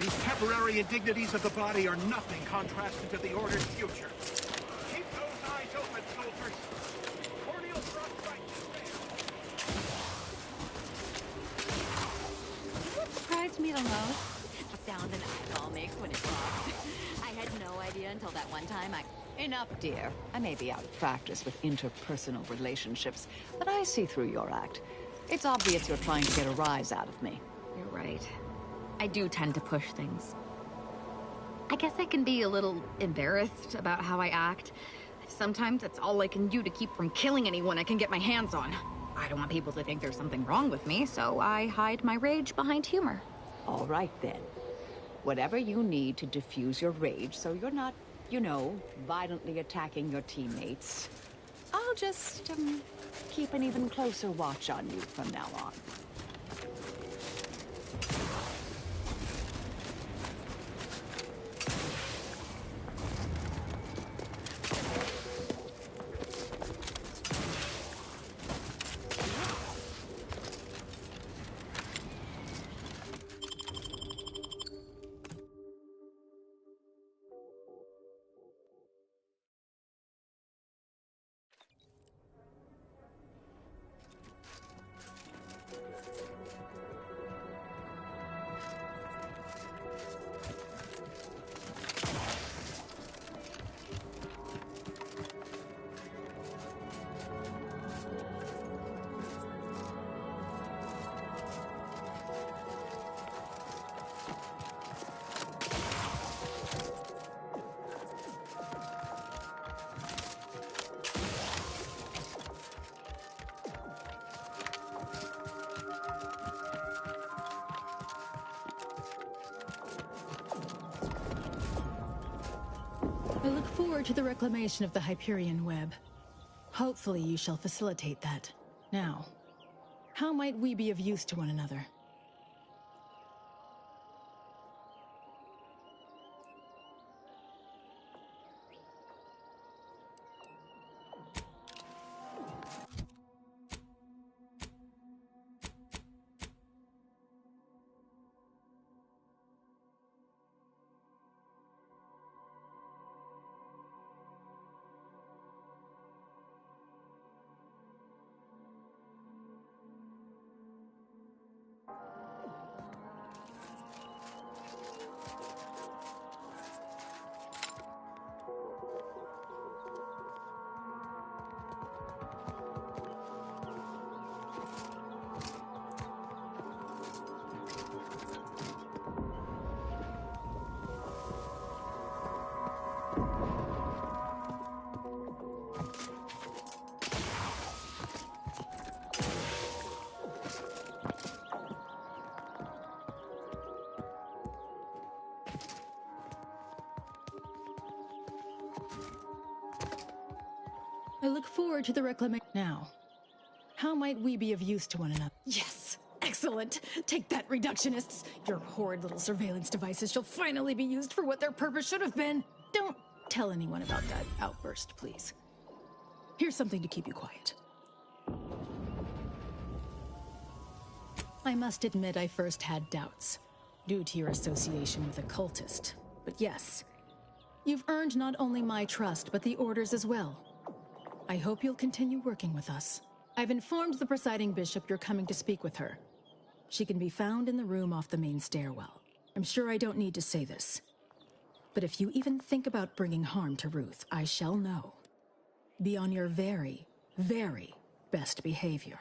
These temporary indignities of the body are nothing contrasted to the Order's future. Keep those eyes open, soldiers. Corneal frostbite is What surprised me the most? The sound an eyeball makes when it drops. I had no idea until that one time Enough, dear. I may be out of practice with interpersonal relationships, but I see through your act. It's obvious you're trying to get a rise out of me. You're right. I do tend to push things. I guess I can be a little embarrassed about how I act. Sometimes it's all I can do to keep from killing anyone I can get my hands on. I don't want people to think there's something wrong with me, so I hide my rage behind humor. All right, then. Whatever you need to diffuse your rage so you're not, you know, violently attacking your teammates. I'll just, keep an even closer watch on you from now on. I look forward to the reclamation of the Hyperion web. Hopefully you shall facilitate that. Now, how might we be of use to one another? I look forward to the reclamation. Now, how might we be of use to one another? Yes! Excellent! Take that, reductionists! Your horrid little surveillance devices shall finally be used for what their purpose should have been! Don't tell anyone about that outburst, please. Here's something to keep you quiet. I must admit I first had doubts, due to your association with a cultist. But yes, you've earned not only my trust, but the Order's as well. I hope you'll continue working with us. I've informed the presiding bishop you're coming to speak with her. She can be found in the room off the main stairwell. I'm sure I don't need to say this, but if you even think about bringing harm to Ruth, I shall know. Be on your very, very best behavior.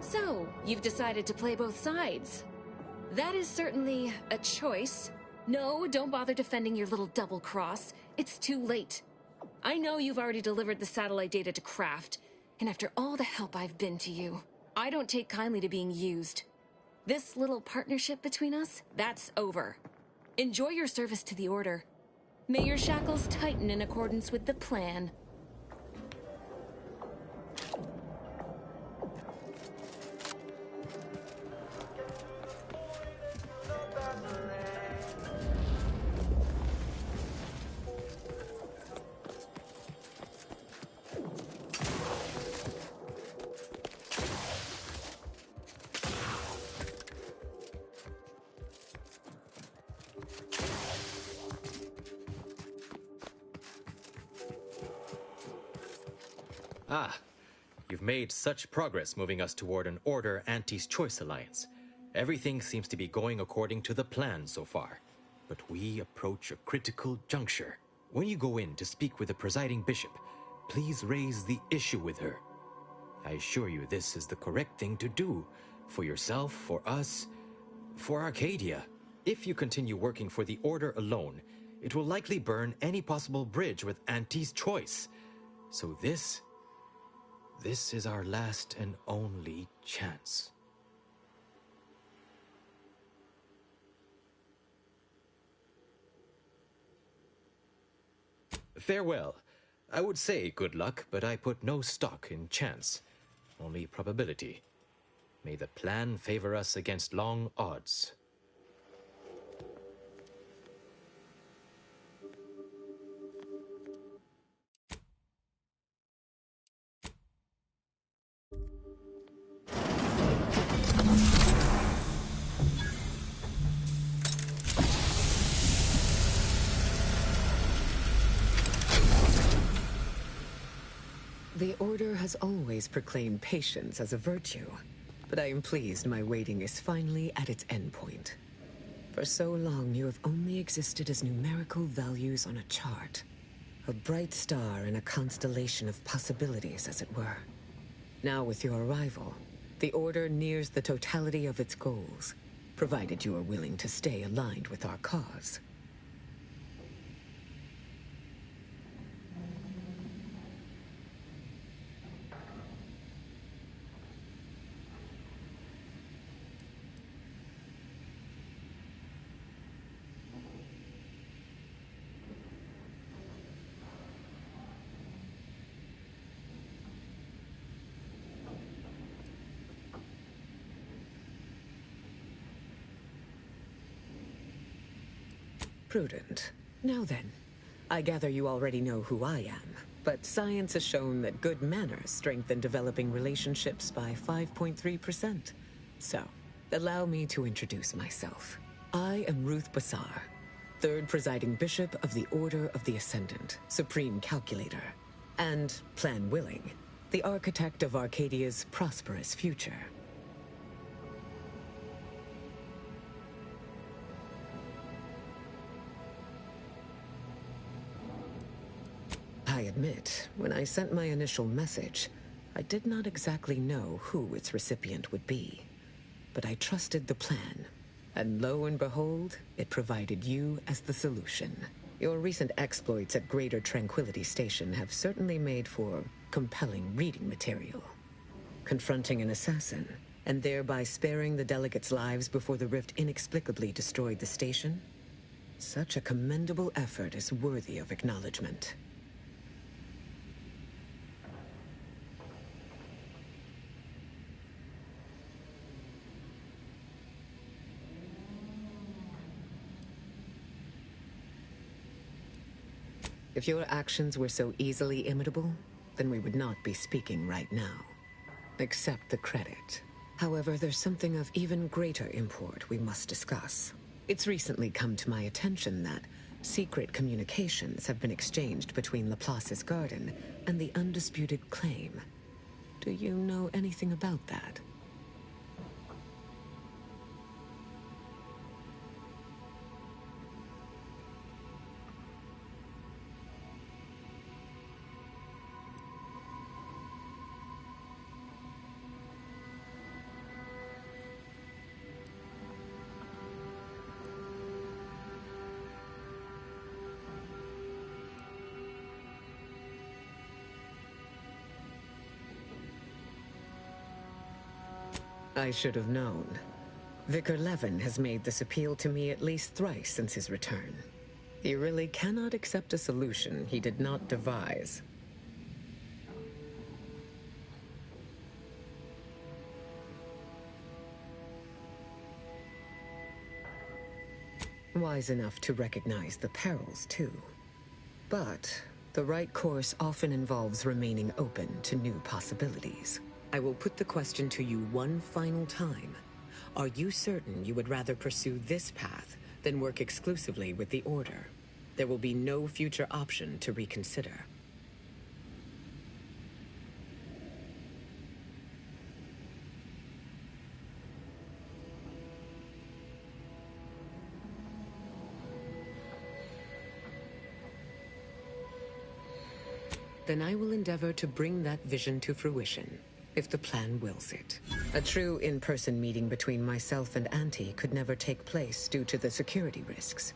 So, you've decided to play both sides. That is certainly a choice. No, don't bother defending your little double cross. It's too late. I know you've already delivered the satellite data to Kraft, and after all the help I've been to you, I don't take kindly to being used. This little partnership between us, that's over. Enjoy your service to the Order. May your shackles tighten in accordance with the plan. Ah, you've made such progress moving us toward an Order Anti's Choice alliance. Everything seems to be going according to the plan so far. But we approach a critical juncture. When you go in to speak with the presiding bishop, please raise the issue with her. I assure you this is the correct thing to do. For yourself, for us, for Arcadia. If you continue working for the Order alone, it will likely burn any possible bridge with Anti's Choice. So this is our last and only chance. Farewell. I would say good luck, but I put no stock in chance. Only probability. May the plan favor us against long odds. The Order has always proclaimed patience as a virtue, but I am pleased my waiting is finally at its endpoint. For so long, you have only existed as numerical values on a chart. A bright star in a constellation of possibilities, as it were. Now with your arrival, the Order nears the totality of its goals, provided you are willing to stay aligned with our cause. Prudent. Now then, I gather you already know who I am, but science has shown that good manners strengthen developing relationships by 5.3%. So, allow me to introduce myself. I am Ruth Bassar, third presiding bishop of the Order of the Ascendant, supreme calculator, and, plan willing, the architect of Arcadia's prosperous future. I admit, when I sent my initial message, I did not exactly know who its recipient would be. But I trusted the plan, and lo and behold, it provided you as the solution. Your recent exploits at Greater Tranquility Station have certainly made for compelling reading material. Confronting an assassin, and thereby sparing the delegates' lives before the rift inexplicably destroyed the station? Such a commendable effort is worthy of acknowledgement. If your actions were so easily imitable, then we would not be speaking right now. Accept the credit. However, there's something of even greater import we must discuss. It's recently come to my attention that secret communications have been exchanged between Laplace's garden and the undisputed claim. Do you know anything about that? I should have known. Vicar Levin has made this appeal to me at least thrice since his return. He really cannot accept a solution he did not devise. Wise enough to recognize the perils, too. But the right course often involves remaining open to new possibilities. I will put the question to you one final time. Are you certain you would rather pursue this path than work exclusively with the Order? There will be no future option to reconsider. Then I will endeavor to bring that vision to fruition, if the plan wills it. A true in-person meeting between myself and Auntie could never take place due to the security risks.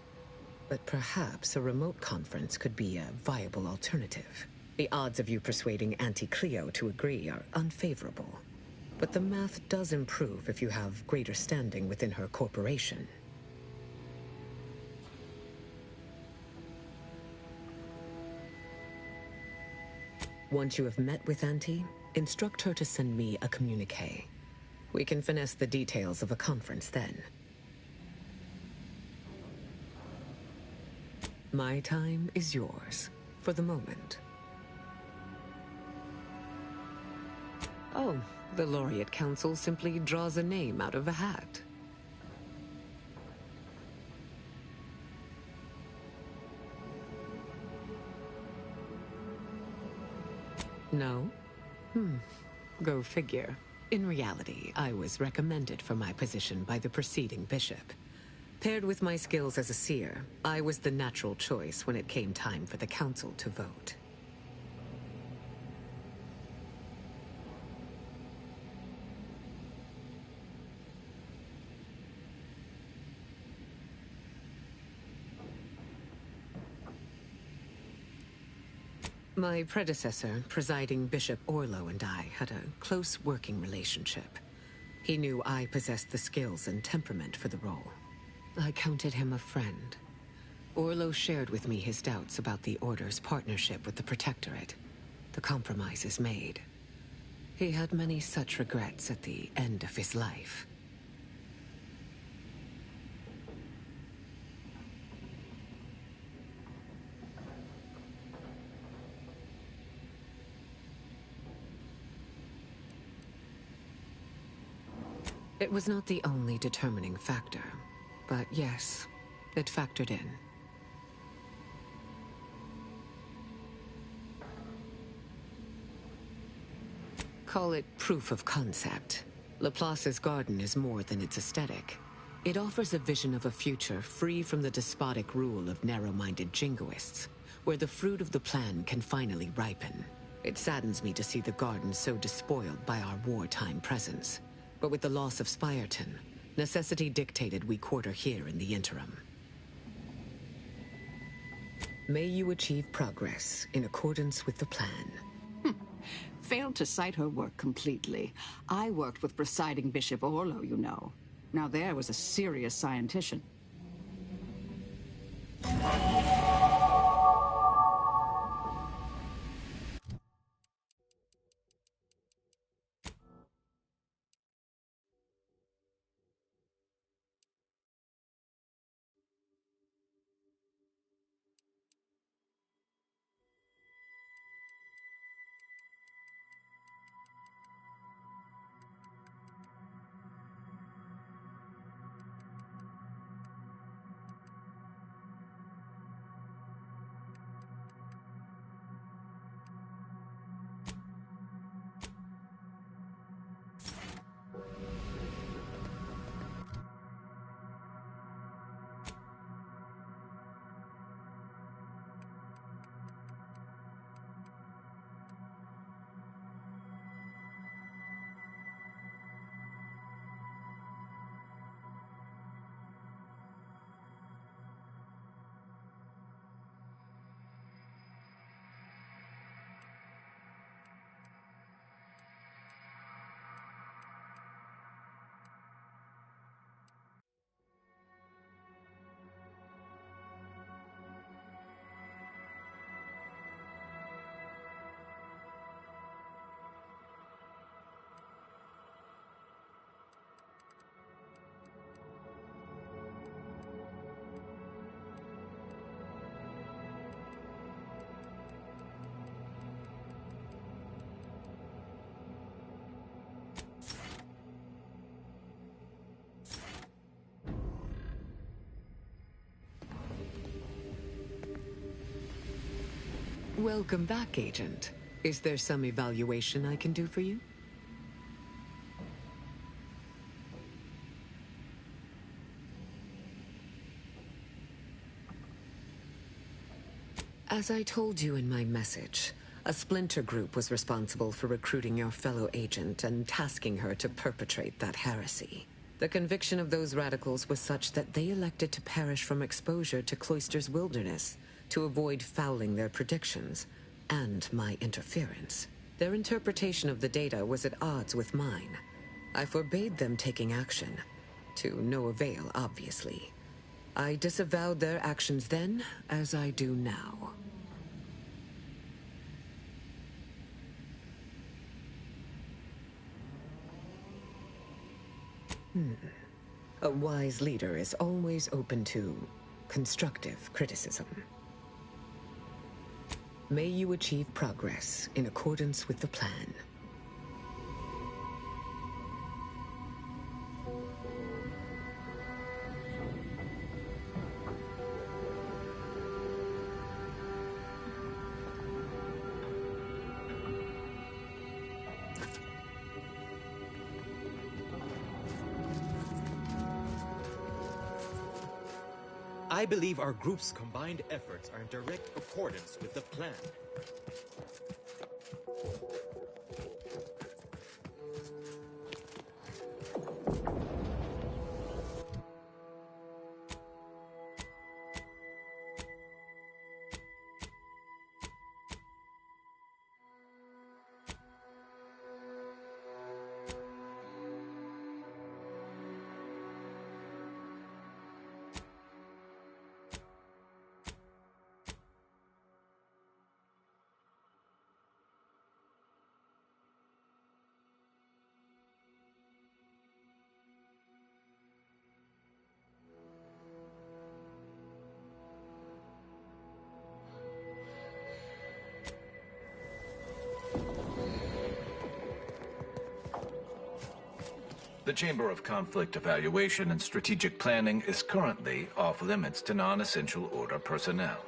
But perhaps a remote conference could be a viable alternative. The odds of you persuading Auntie Cleo to agree are unfavorable. But the math does improve if you have greater standing within her corporation. Once you have met with Auntie, instruct her to send me a communique. We can finesse the details of a conference then. My time is yours, for the moment. Oh, the Laureate Council simply draws a name out of a hat. No? Go figure. In reality, I was recommended for my position by the preceding bishop. Paired with my skills as a seer, I was the natural choice when it came time for the council to vote. My predecessor, Presiding Bishop Orlo, and I had a close working relationship. He knew I possessed the skills and temperament for the role. I counted him a friend. Orlo shared with me his doubts about the Order's partnership with the Protectorate, the compromises made. He had many such regrets at the end of his life. It was not the only determining factor, but yes, it factored in. Call it proof of concept. Laplace's garden is more than its aesthetic. It offers a vision of a future free from the despotic rule of narrow-minded jingoists, where the fruit of the plan can finally ripen. It saddens me to see the garden so despoiled by our wartime presence. But with the loss of Spiretown, necessity dictated we quarter here in the interim. May you achieve progress in accordance with the plan. Failed to cite her work completely. I worked with Presiding Bishop Orlo, you know. Now there was a serious scientician. Welcome back, Agent. Is there some evaluation I can do for you? As I told you in my message, a splinter group was responsible for recruiting your fellow agent and tasking her to perpetrate that heresy. The conviction of those radicals was such that they elected to perish from exposure to Cloister's wilderness to avoid fouling their predictions and my interference. Their interpretation of the data was at odds with mine. I forbade them taking action, to no avail, obviously. I disavowed their actions then, as I do now. A wise leader is always open to constructive criticism. May you achieve progress in accordance with the plan. I believe our group's combined efforts are in direct accordance with the plan. The Chamber of Conflict Evaluation and Strategic Planning is currently off limits to non-essential Order personnel.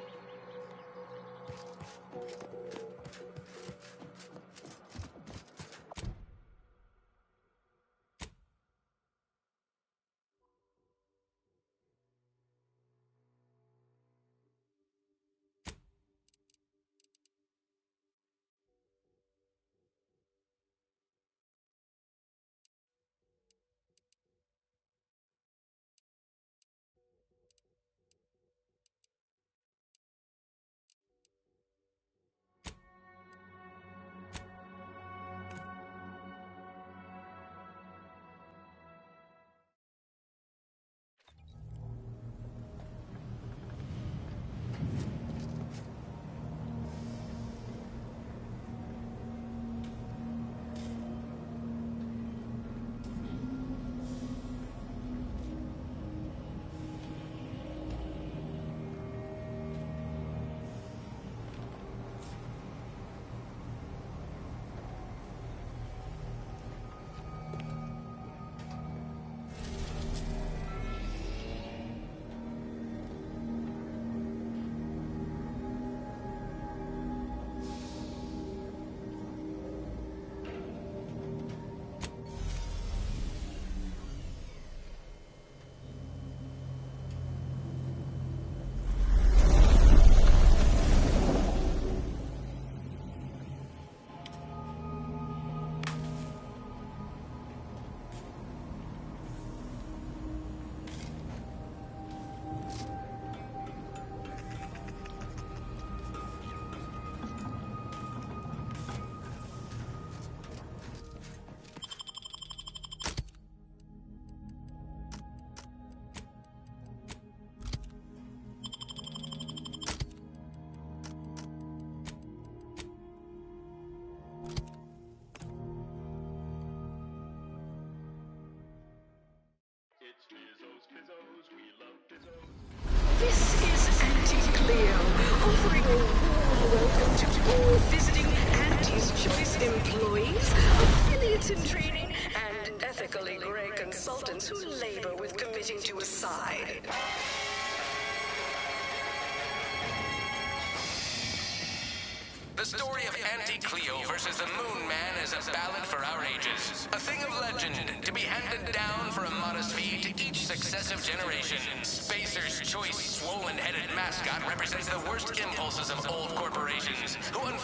This is Auntie Cleo, offering a warm welcome to all visiting Auntie's Choice employees, affiliates in training, and ethically grey consultants who labor with committing to a side. story of Auntie Cleo versus the Moon Man is a ballad for our ages. A thing of legend to be handed down for a modest fee to each successive generation. Spacer's choice swollen-headed mascot represents the worst impulses of old corporations who unfairly